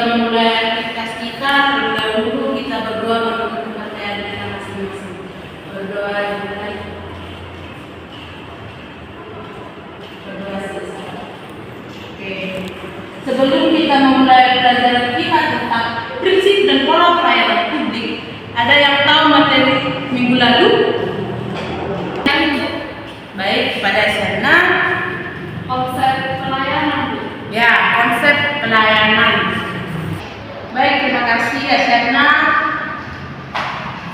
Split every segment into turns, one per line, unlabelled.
memulai aktivitas kita, terlebih dahulu kita berdoa menuntut kepercayaan kita masing-masing. Berdoa dimulai. Berdoa selesai. Oke. Sebelum kita memulai pelajaran kita tentang prinsip dan pola pelayanan publik, ada yang tahu materi minggu lalu? Baik, pada sana
Konsep pelayanan.
ya, konsep pelayanan. Baik, terima kasih ya Serna.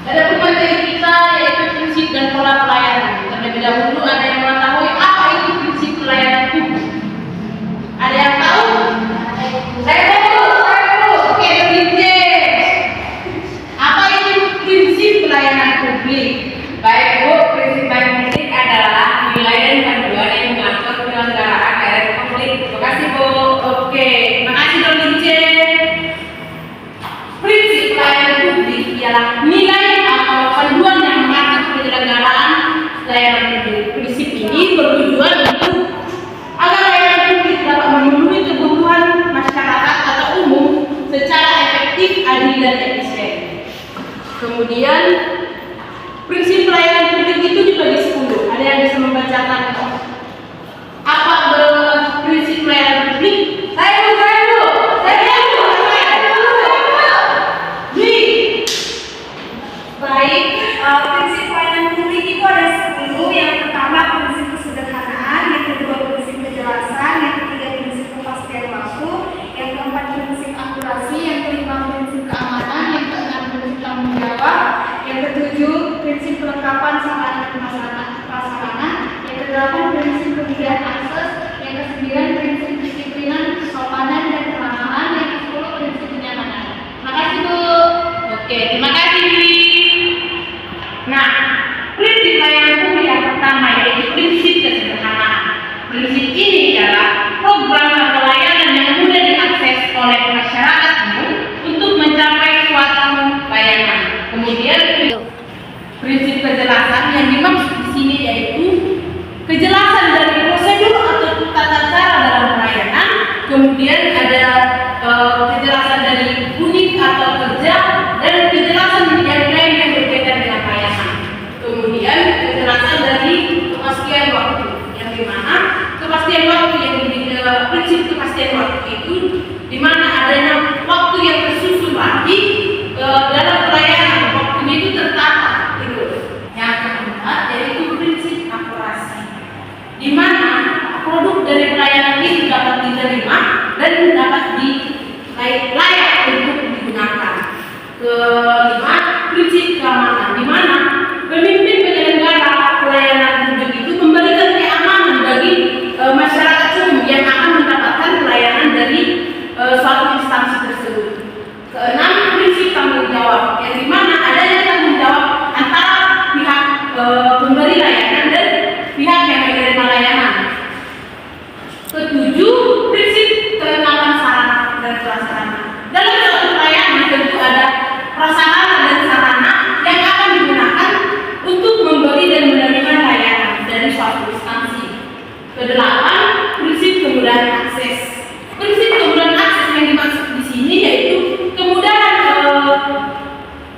Ada materi kita yaitu prinsip dan pola pelayanan. Terlebih dahulu ada yang mengetahui apa itu prinsip pelayanan publik? Ada yang tahu? Saya tahu. Oke, berbincang. Apa itu prinsip pelayanan publik? Baik Bu, prinsip pelayanan publik adalah nilai dan panduan yang mengatur penyelenggaraan daerah publik. Terima kasih Bu. Oke, terima kasih Don Vincent. Prinsip pelayanan publik ialah nilai atau panduan yang mengatur penyelenggaraan layanan publik. Prinsip ini bertujuan untuk agar layanan publik dapat memenuhi kebutuhan masyarakat atau umum secara efektif, adil dan efisien. Kemudian prinsip pelayanan publik itu dibagi 10. Ada yang bisa membacakan apa prinsip pelayanan publik? Saya dulu.
Baik, prinsip pelayanan publik itu ada 10. Yang pertama prinsip kesederhanaan, yang kedua prinsip kejelasan, yang ketiga prinsip kepastian waktu, yang keempat prinsip akurasi, yang kelima prinsip keamanan, yang keenam prinsip tanggung jawab, yang ketujuh prinsip kelengkapan sarana dan prasarana, yang kedelapan prinsip kemudahan akses, yang kesembilan prinsip disiplinan, kesopanan dan keramahan, yang ke-10 prinsip kenyamanan. Terima kasih Bu.
Oke, terima kasih. Nah, prinsip pelayanan publik yang pertama yaitu prinsip kesederhanaan. Prinsip ini adalah program atau layanan yang mudah diakses oleh masyarakat umum untuk mencapai suatu layanan. Kemudian prinsip kejelasan yang dimaksud di sini yaitu kejelasan dari prosedur atau tata cara dalam pelayanan. Kemudian ada kejelasan dari unit atau kerja dan kejelasan yang lain yang berkaitan dengan pelayanan. Kemudian kejelasan dari kepastian waktu, yang dimana kepastian waktu yang prinsip kepastian waktu itu dimana adanya waktu yang tersusun rapi dalam pelayanan, waktunya itu tertata terus. Yang keempat yaitu prinsip akurasi, dimana produk dari pelayanan itu dapat diterima dan dapat layak untuk digunakan. Kelima, prinsip keamanan, di mana pemimpin penyelenggara pelayanan publik itu memberikan keamanan bagi masyarakat umum yang akan mendapatkan pelayanan dari suatu instansi tersebut. Keenam, prinsip tanggung jawab, yang di mana adanya tanggung jawab antara pihak pemberi layanan dan pihak yang menerima layanan. Ketujuh, prinsip kelengkapan sarana dan prasarana. Dalam suatu pelayanan tentu ada prasarana dan sarana yang akan digunakan untuk memberi dan menerima layanan dari suatu instansi. Kedelapan, prinsip kemudahan akses. Prinsip kemudahan akses yang dimaksud di sini yaitu kemudahan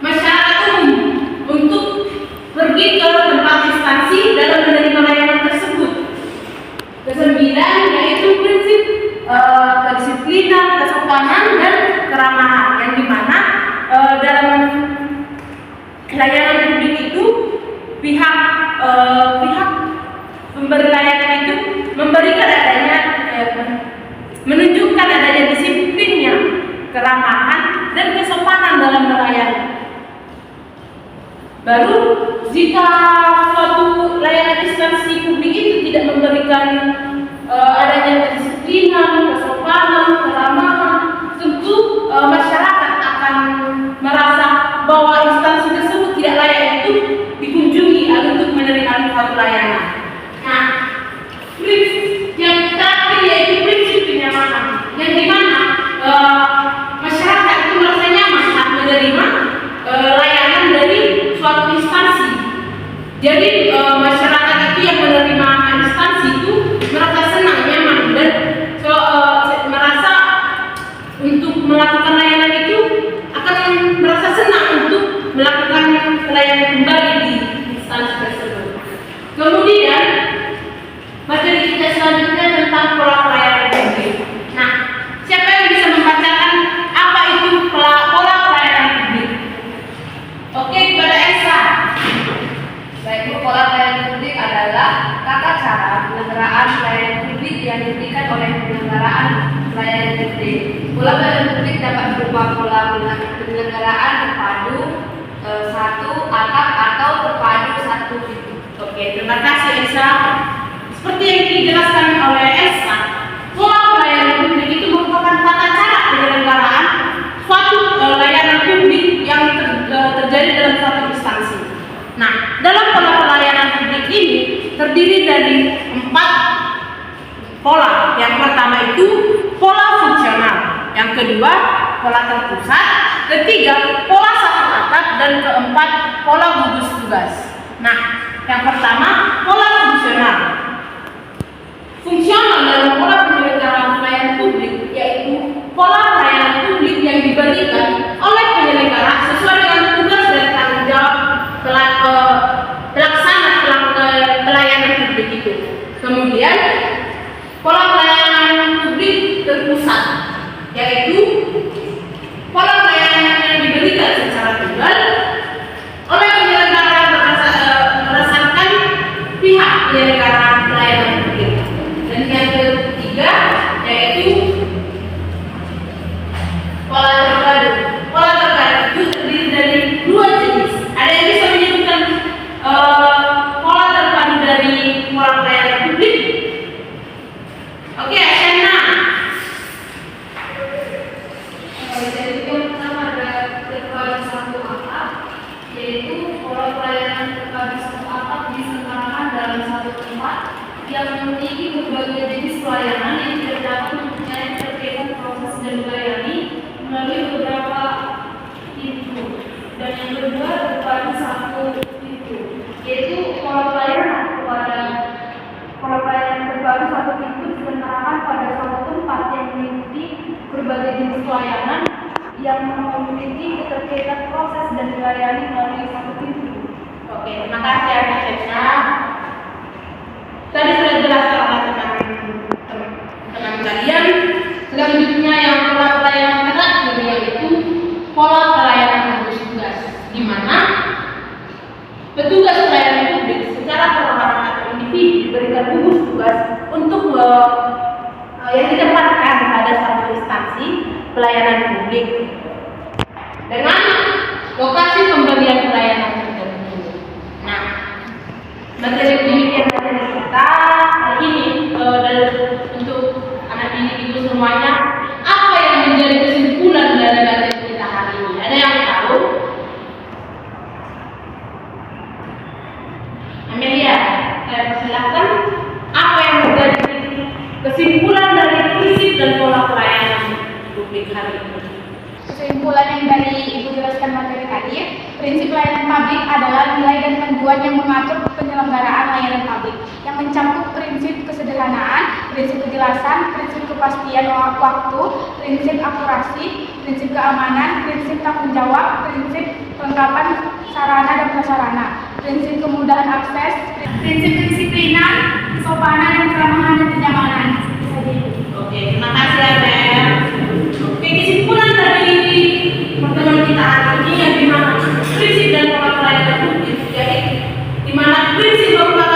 masyarakat umum untuk pergi ke tempat instansi dalam menerima layanan tersebut. Kesembilan yaitu prinsip kedisiplinan, kesopanan dan keramahan, yang dimana dalam layanan publik itu pihak pemberi layanan itu memberikan adanya menunjukkan adanya disiplinnya, keramahan dan kesopanan dalam melayani. Baru jika suatu layanan instansi publik itu tidak memberikan adanya kedisiplinan, kesopanan, keramahan, tentu masyarakat akan merasa bahwa instansi tersebut tidak layak untuk dikunjungi untuk menerima suatu layanan. Nah, prinsip yang terakhir yaitu prinsip kenyamanan, yang dimana masyarakat itu merasa nyaman saat menerima layanan dari suatu instansi. Jadi masyarakat itu yang menerima instansi itu merasa senang, nyaman dan merasa untuk melakukan kembali di instansi tersebut. Kemudian materi kita selanjutnya tentang pola pelayanan publik. Nah, siapa yang bisa membacakan apa itu pola pelayanan publik? Oke, kepada Esa.
Baik, pola pelayanan publik adalah tata cara penyelenggaraan pelayanan publik yang diberikan oleh penyelenggaraan pelayanan publik. Pola pelayanan publik dapat berupa pola penyelenggaraan terpadu, satu atap atau terpadu satu pintu.
Oke, terima kasih Esa. Seperti yang dijelaskan oleh Esa, pola pelayanan publik itu merupakan tata cara penyelenggaraan suatu layanan publik yang terjadi dalam suatu instansi. Nah, dalam pola pelayanan publik ini terdiri dari 4 pola. Yang pertama itu pola fungsional, yang kedua pola terpusat, ketiga pola satu atap, dan keempat pola gugus tugas. Nah, yang pertama pola fungsional. Fungsional dalam pola penyelenggaraan pelayanan publik yaitu pola pelayanan publik yang diberikan oleh penyelenggara sesuai dengan tugas dan tanggung jawab pelaksana pelayanan publik itu. Kemudian pola pelayanan publik terpusat yaitu pola pelayanan yang diberikan secara tunggal oleh penyelenggara berdasarkan pihak penyelenggara pelayanan publik. Dan yang ketiga yaitu pola terpadu. Pola terpadu itu terdiri dari 2 jenis. Ada yang bisa menyebutkan pola terpadu dari pola pelayanan publik? Oke, Asyana.
Jadi yang pertama ada terpadu satu atap, yaitu pola pelayanan terpadu satu atap diselenggarakan dalam satu tempat yang memiliki berbagai jenis pelayanan yang tidak dapat mempunyai keterkaitan proses dan melayani melalui beberapa pintu. Dan yang kedua terpadu satu pintu, yaitu pola pelayanan terpadu satu pintu diselenggarakan pada suatu tempat yang memiliki berbagai jenis pelayanan yang memiliki keterkaitan proses dan melayani melalui satu pintu.
Oke, terima kasih Asyana. Tadi sudah jelas teman-teman kalian. Selanjutnya yang pola pelayanan terakhir yaitu pola pelayanan gugus tugas, di mana petugas pelayanan publik secara perorangan atau individu diberikan gugus tugas untuk yang ditempatkan pada suatu instansi pelayanan publik dengan lokasi pemberian pelayanan tertentu. Nah, materi demikian materi kita hari ini dan untuk anak didik itu semuanya, apa yang menjadi kesimpulan dari materi kita hari ini? Ada yang tahu? Amelia, saya persilahkan. Apa yang menjadi kesimpulan dari prinsip dan pola pelayanan publik hari ini?
Kesimpulan yang dari Ibu jelaskan materi tadi, prinsip layanan publik adalah nilai dan panduan yang mengatur penyelenggaraan layanan publik, yang mencakup prinsip kesederhanaan, prinsip kejelasan, prinsip kepastian waktu, prinsip akurasi, prinsip keamanan, prinsip tanggung jawab, prinsip kelengkapan sarana dan prasarana, prinsip kemudahan akses, prinsip kedisiplinan, kesopanan dan keramahan dan kenyamanan.
Oke, terima kasih Amel. Oke, kesimpulan dari pertemuan kita hari ini yang dimana prinsip dan pola pelayanan publik, jadi dimana prinsip merupakan